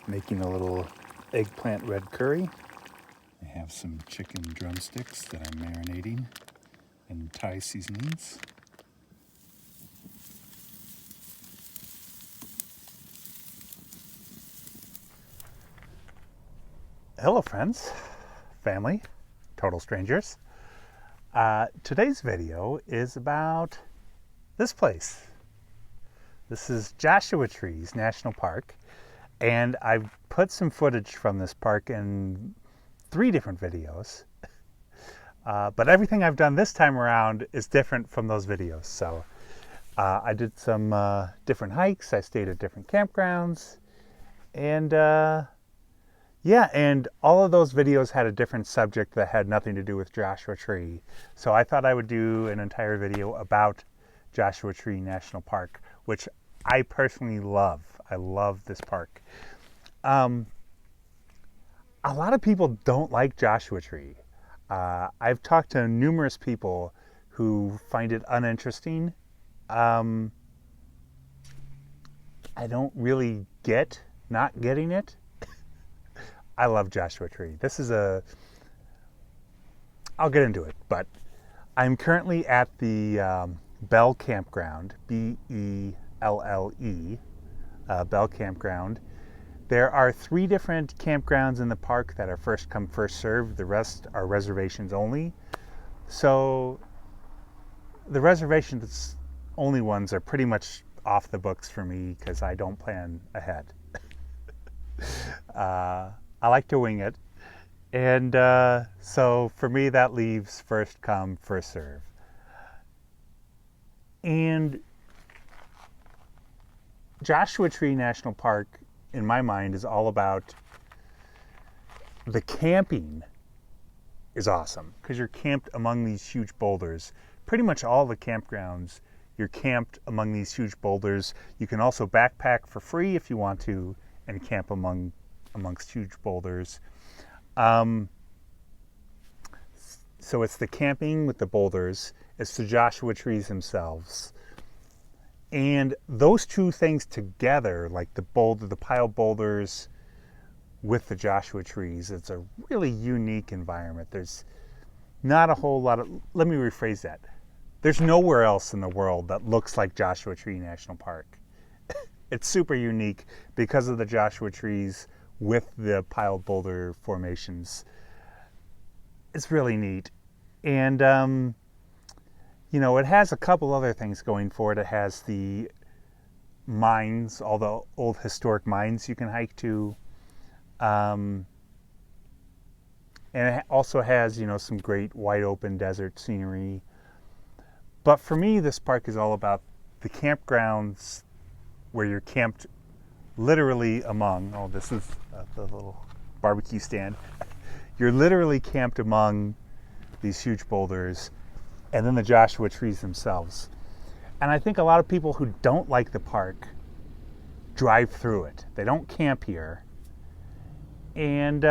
Making a little eggplant red curry. I have some chicken drumsticks that I'm marinating in Thai seasonings. Hello friends, family, total strangers. Today's video is about this place. This is Joshua Trees National Park, and I've put some footage from this park in 3 different videos. But everything I've done this time around is different from those videos. So I did some different hikes, I stayed at different campgrounds, and yeah, and all of those videos had a different subject that had nothing to do with Joshua Tree. So I thought I would do an entire video about Joshua Tree National Park, which I personally love. I love this park. A lot of people don't like Joshua Tree. I've talked to numerous people who find it uninteresting. I don't really get not getting it. I love Joshua Tree. This is I'll get into it, but I'm currently at the Bell Campground, B-E-L-L-E, Bell Campground. There are 3 different campgrounds in the park that are first come, first served. The rest are reservations only. So the reservations only ones are pretty much off the books for me because I don't plan ahead. I like to wing it. And so for me, that leaves first come, first serve. And Joshua Tree National Park, in my mind, is all about the camping is awesome because you're camped among these huge boulders. Pretty much all the campgrounds, you're camped among these huge boulders. You can also backpack for free if you want to and camp amongst huge boulders. So it's the camping with the boulders, it's the Joshua trees themselves. And those 2 things together, like the pile boulders with the Joshua trees, it's a really unique environment. There's not a whole lot of, let me rephrase that. There's nowhere else in the world that looks like Joshua Tree National Park. It's super unique because of the Joshua trees with the piled boulder formations. It's really neat. And, you know, it has a couple other things going for it. It has the mines, all the old historic mines you can hike to. And it also has, you know, some great wide open desert scenery. But for me, this park is all about the campgrounds where you're camped literally among, oh, this is the little barbecue stand. You're literally camped among these huge boulders and then the Joshua trees themselves. And I think a lot of people who don't like the park drive through it. They don't camp here. And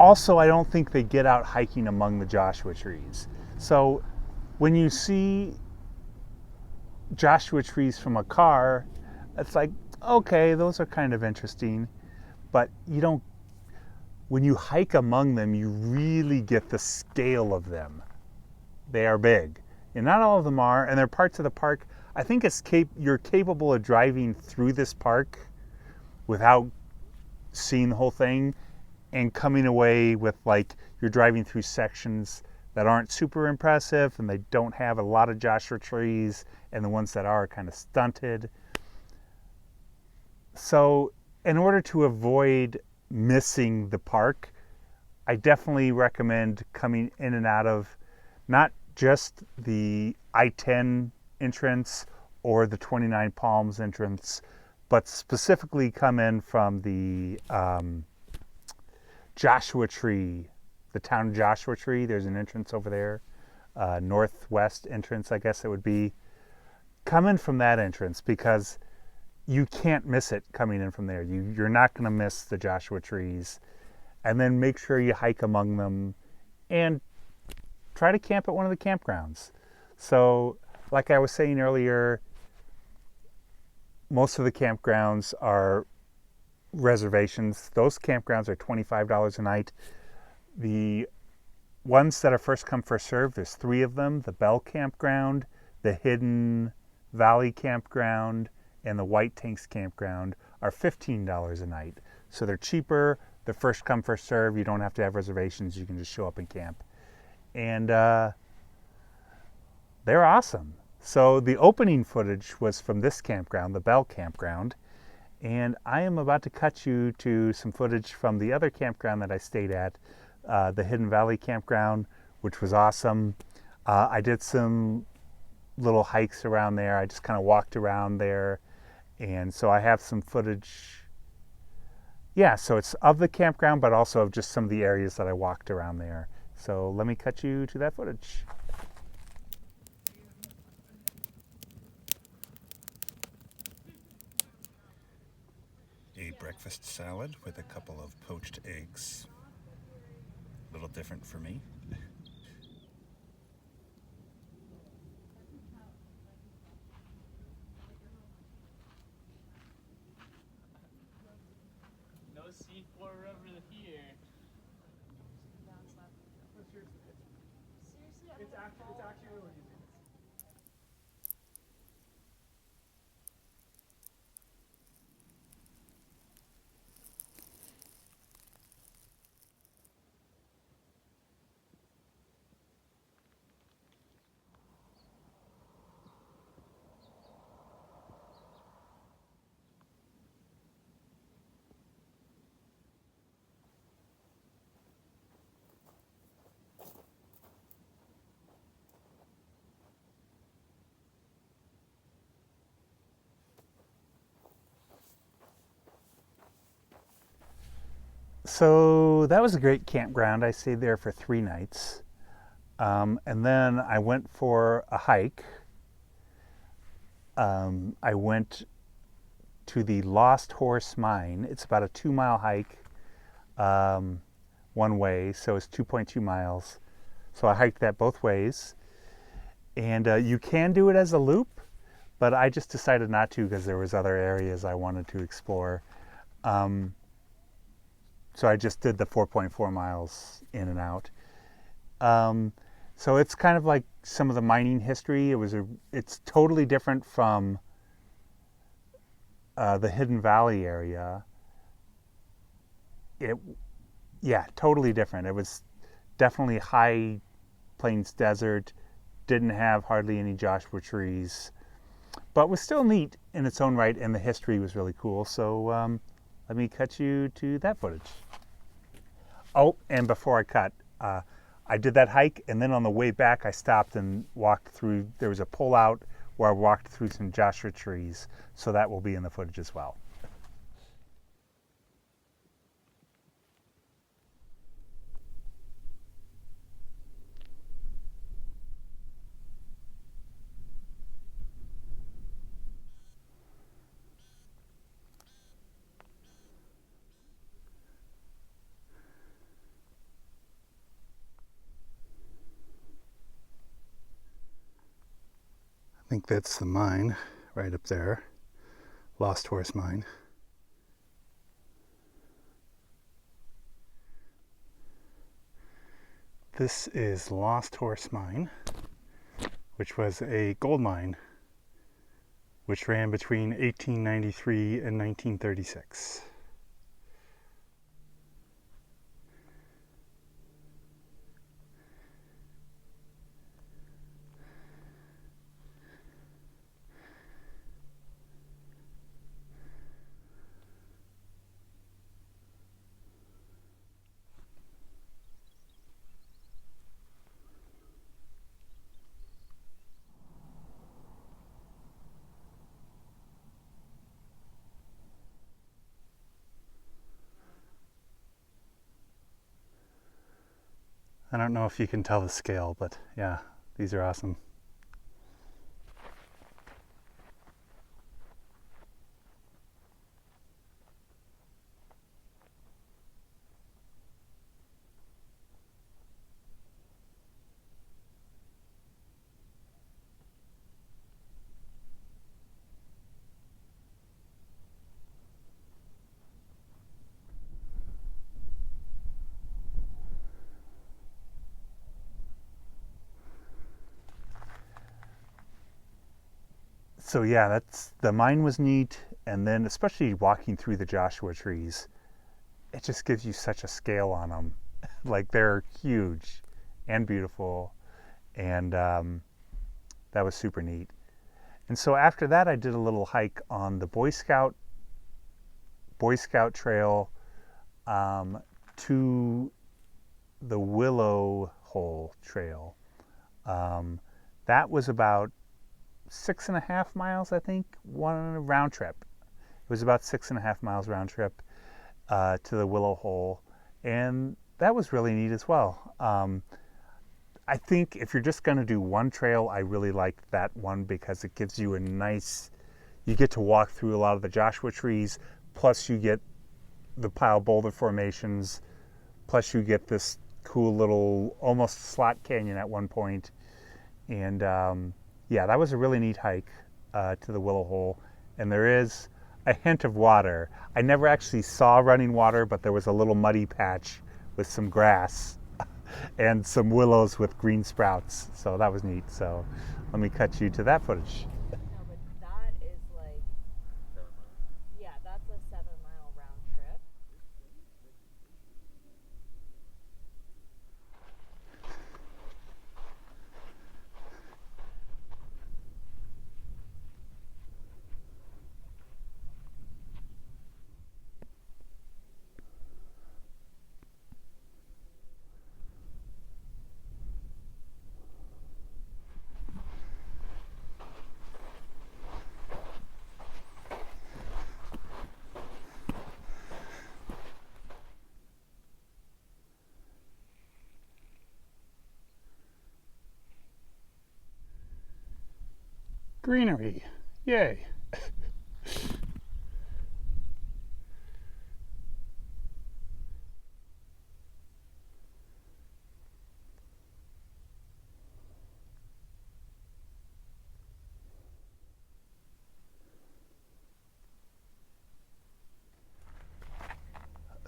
also, I don't think they get out hiking among the Joshua trees. So when you see Joshua trees from a car, it's like, okay, those are kind of interesting, but you don't, when you hike among them, you really get the scale of them. They are big. And not all of them are, and they're parts of the park. I think you're capable of driving through this park without seeing the whole thing and coming away with, like, you're driving through sections that aren't super impressive and they don't have a lot of Joshua trees, and the ones that are kind of stunted. So in order to avoid missing the park, I definitely recommend coming in and out of not just the I-10 entrance or the 29 Palms entrance, but specifically come in from the Joshua Tree, the town Joshua Tree. There's an entrance over there, northwest entrance, I guess it would be. Come in from that entrance because you can't miss it coming in from there. You're not going to miss the Joshua trees. And then make sure you hike among them and try to camp at one of the campgrounds. So, like I was saying earlier, most of the campgrounds are reservations. Those campgrounds are $25 a night. The ones that are first come, first served, there's 3 of them: the Bell Campground, the Hidden Valley Campground, and the White Tanks Campground are $15 a night. So they're cheaper. They're first come, first serve. You don't have to have reservations. You can just show up and camp. And they're awesome. So the opening footage was from this campground, the Bell Campground. And I am about to cut you to some footage from the other campground that I stayed at, the Hidden Valley Campground, which was awesome. I did some little hikes around there. I just kind of walked around there. And so I have some footage. Yeah, so it's of the campground, but also of just some of the areas that I walked around there. So let me cut you to that footage. A breakfast salad with a couple of poached eggs. A little different for me. No C4 rubber here. Seriously? It's actually really easy. So that was a great campground. I stayed there for 3 nights. And then I went for a hike. I went to the Lost Horse Mine. It's about a 2-mile hike one way, so it's 2.2 miles. So I hiked that both ways. And you can do it as a loop, but I just decided not to because there was other areas I wanted to explore. So I just did the 4.4 miles in and out. So it's kind of like some of the mining history. It's totally different from the Hidden Valley area. Yeah, totally different. It was definitely high plains desert, didn't have hardly any Joshua trees, but was still neat in its own right, and the history was really cool. So let me cut you to that footage. Oh, and before I cut, I did that hike, and then on the way back, I stopped and walked through. There was a pull-out where I walked through some Joshua trees, so that will be in the footage as well. I think that's the mine right up there, Lost Horse Mine. This is Lost Horse Mine, which was a gold mine which ran between 1893 and 1936. I don't know if you can tell the scale, but yeah, these are awesome. So yeah, the mine was neat, and then especially walking through the Joshua trees, it just gives you such a scale on them. Like they're huge and beautiful, and that was super neat. And so after that, I did a little hike on the Boy Scout trail to the Willow Hole trail. That was about 6.5 miles, I think, one round trip. It was about 6.5 miles round trip to the Willow Hole, and that was really neat as well. I think if you're just going to do one trail, I really like that one because it gives you you get to walk through a lot of the Joshua trees, plus you get the pile boulder formations, plus you get this cool little almost slot canyon at one point. And yeah, that was a really neat hike to the Willow Hole. And there is a hint of water. I never actually saw running water, but there was a little muddy patch with some grass and some willows with green sprouts. So that was neat. So let me cut you to that footage. No, but that is like, yeah, that's a 7 mile round trip. Greenery, yay.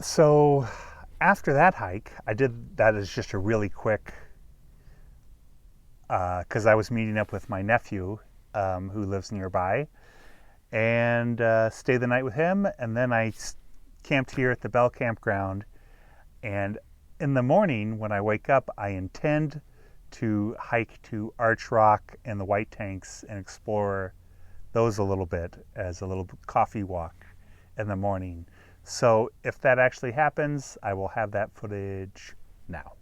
So after that hike, I did that as just a really quick, because I was meeting up with my nephew who lives nearby, and stayed the night with him. And then I camped here at the Bell Campground. And in the morning, when I wake up, I intend to hike to Arch Rock and the White Tanks and explore those a little bit as a little coffee walk in the morning. So if that actually happens, I will have that footage now.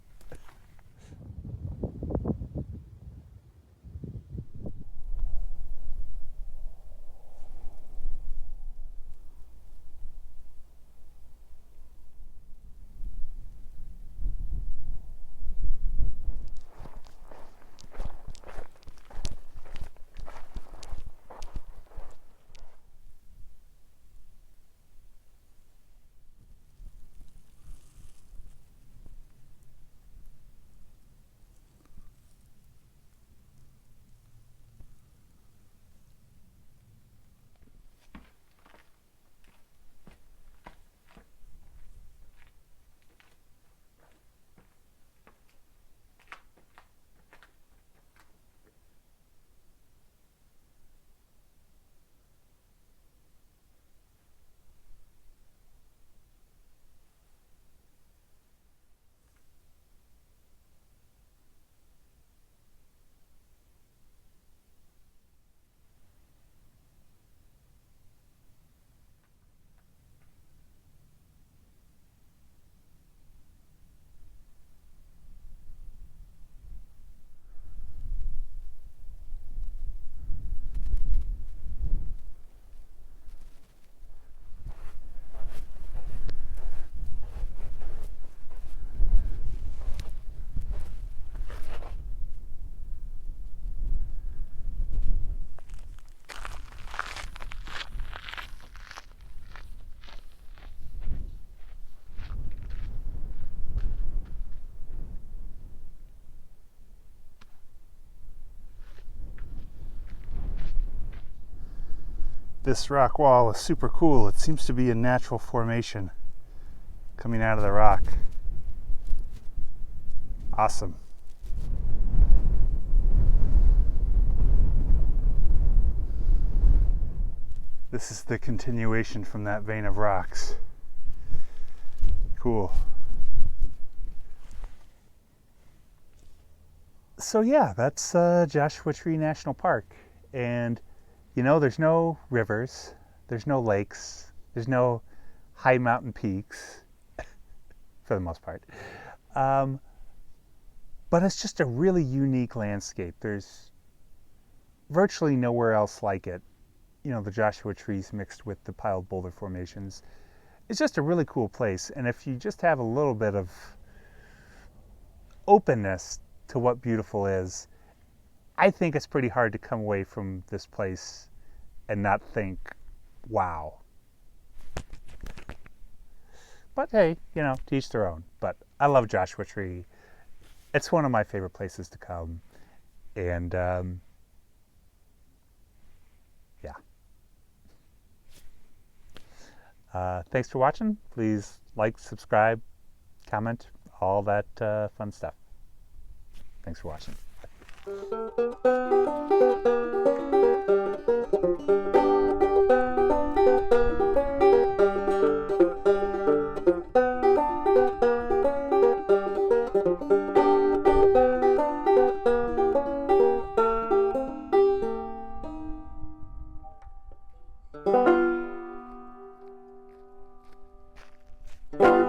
This rock wall is super cool. It seems to be a natural formation coming out of the rock. Awesome. This is the continuation from that vein of rocks. Cool. So yeah, that's Joshua Tree National Park. And you know, there's no rivers, there's no lakes, there's no high mountain peaks, for the most part. But it's just a really unique landscape. There's virtually nowhere else like it. You know, the Joshua trees mixed with the piled boulder formations. It's just a really cool place. And if you just have a little bit of openness to what beautiful is, I think it's pretty hard to come away from this place and not think, wow. But hey, you know, to each their own. But I love Joshua Tree. It's one of my favorite places to come. And yeah. Thanks for watching. Please like, subscribe, comment, all that fun stuff. Thanks for watching. Bye.